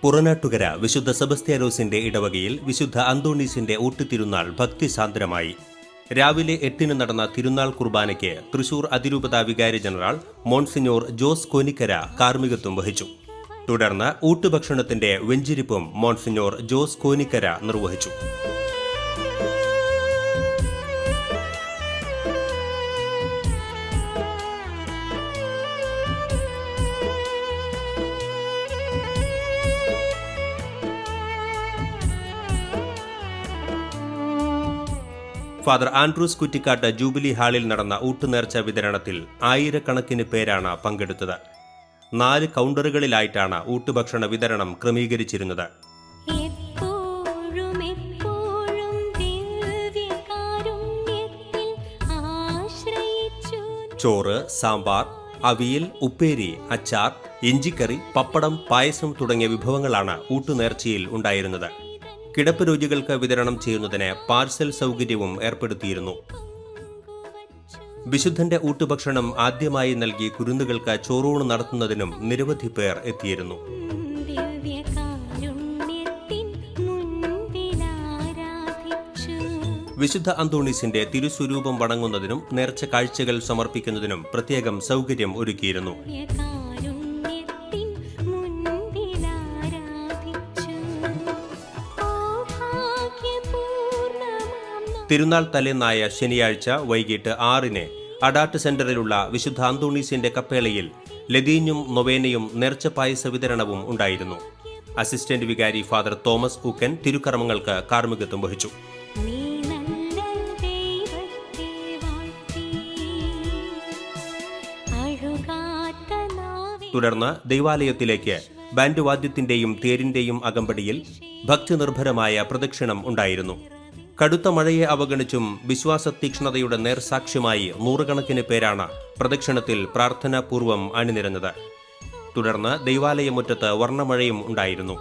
പുറനാട്ടുകര വിശുദ്ധ സെബസ്ത്യാനോസിന്റെ ഇടവകയിൽ വിശുദ്ധ അന്തോണീസിന്റെ ഊട്ടുതിരുനാൾ ഭക്തിസാന്ദ്രമായി. രാവിലെ 8-ന് നടന്ന തിരുനാൾ കുർബാനയ്ക്ക് തൃശൂർ അതിരൂപത വികാരി ജനറൽ മോൺസിഞ്ഞോർ ജോസ് കോനിക്കര കാർമ്മികത്വം വഹിച്ചു. തുടർന്ന് ഊട്ടുഭക്ഷണത്തിന്റെ വെഞ്ചിരിപ്പും മോൺസിഞ്ഞോർ ജോസ് കോനിക്കര നിർവഹിച്ചു. ഫാദർ ആൻഡ്രൂസ് കുറ്റിക്കാട്ട് ജൂബിലി ഹാളിൽ നടന്ന ഊട്ടുനേർച്ച വിതരണത്തിൽ ആയിരക്കണക്കിന് പേരാണ് പങ്കെടുത്തത്. 4 കൗണ്ടറുകളിലായിട്ടാണ് ഊട്ടുഭക്ഷണ വിതരണം ക്രമീകരിച്ചിരുന്നത്. ചോറ്, സാമ്പാർ, അവിയൽ, ഉപ്പേരി, അച്ചാർ, ഇഞ്ചിക്കറി, പപ്പടം, പായസം തുടങ്ങിയ വിഭവങ്ങളാണ് ഊട്ടുനേർച്ചയിൽ ഉണ്ടായിരുന്നത്. കിടപ്പ് രോഗികൾക്ക് വിതരണം ചെയ്യുന്നതിന് പാർസൽ സൗകര്യവും ഏർപ്പെടുത്തിയിരുന്നു. വിശുദ്ധന്റെ ഊട്ടുഭക്ഷണം ആദ്യമായി നൽകി കുരുന്നുകൾക്ക് ചോറൂണ് നടത്തുന്നതിനും നിരവധി പേർ എത്തിയിരുന്നു. വിശുദ്ധ അന്തോണീസിന്റെ തിരുസ്വരൂപം വണങ്ങുന്നതിനും നേർച്ച കാഴ്ചകൾ സമർപ്പിക്കുന്നതിനും പ്രത്യേകം സൗകര്യം ഒരുക്കിയിരുന്നു. തിരുനാൾ തലേന്നായ ശനിയാഴ്ച വൈകിട്ട് 6-ന് അഡാട്ട് സെന്ററിലുള്ള വിശുദ്ധ അന്തോണീസിന്റെ കപ്പേളയിൽ ലതീഞ്ഞും നൊവേനയും നേർച്ച പായസ വിതരണവും ഉണ്ടായിരുന്നു. അസിസ്റ്റന്റ് വികാരി ഫാദർ തോമസ് ഊക്കൻ തിരുക്കർമ്മങ്ങൾക്ക് കാർമ്മികത്വം വഹിച്ചു. തുടർന്ന് ദൈവാലയത്തിലേക്ക് ബാൻഡ് വാദ്യത്തിന്റെയും തേരിന്റെയും അകമ്പടിയിൽ ഭക്തിനിർഭരമായ പ്രദക്ഷിണം ഉണ്ടായിരുന്നു. കടുത്ത മഴയെ അവഗണിച്ചും വിശ്വാസതീക്ഷ്ണതയുടെ നേർസാക്ഷ്യമായി 100 കണക്കിന് പേരാണ് പ്രദക്ഷിണത്തിൽ പ്രാർത്ഥനാപൂർവം അണിനിരഞ്ഞത്. തുടർന്ന് ദൈവാലയമുറ്റത്ത് വർണ്ണമഴയും ഉണ്ടായിരുന്നു.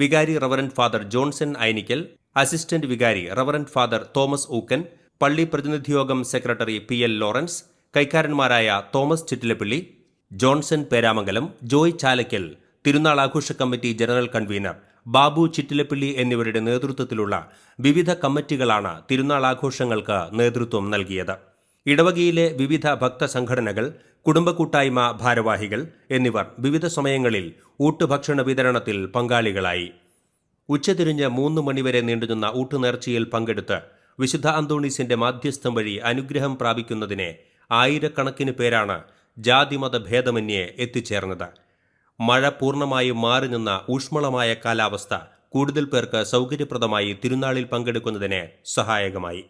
വികാരി reverend father Johnson Ainikkal, assistant വികാരി റവറന്റ് ഫാദർ തോമസ് ഊക്കൻ, പള്ളി പ്രതിനിധിയോഗം സെക്രട്ടറി PL ലോറൻസ്, കൈക്കാരന്മാരായ Thomas Chittilappilly, Johnson Peramangalam, Joy Chalakkal, തിരുനാൾ ആഘോഷ committee general convener Babu Chittilappilly എന്നിവരുടെ നേതൃത്വത്തിലുള്ള വിവിധ കമ്മിറ്റികളാണ് തിരുനാൾ ആഘോഷങ്ങൾക്ക് നേതൃത്വം നൽകിയത്. ഇടവകയിലെ വിവിധ ഭക്തസംഘടനകൾ, കുടുംബ കൂട്ടായ്മ ഭാരവാഹികൾ എന്നിവർ വിവിധ സമയങ്ങളിൽ ഊട്ടുഭക്ഷണ വിതരണത്തിൽ പങ്കാളികളായി. ഉച്ചതിരിഞ്ഞ് 3 മണിവരെ നീണ്ടുനിന്ന ഊട്ടുനേർച്ചയിൽ പങ്കെടുത്ത് വിശുദ്ധ അന്തോണീസിന്റെ മാധ്യസ്ഥം വഴി അനുഗ്രഹം പ്രാപിക്കുന്നതിന് ആയിരക്കണക്കിന് പേരാണ് ജാതിമത ഭേദമന്യേ എത്തിച്ചേർന്നത്. മഴ പൂർണ്ണമായും മാറി നിന്ന ഊഷ്മളമായ കാലാവസ്ഥ കൂടുതൽ പേർക്ക് സൗകര്യപ്രദമായി തിരുനാളിൽ പങ്കെടുക്കുന്നതിന് സഹായകമായി.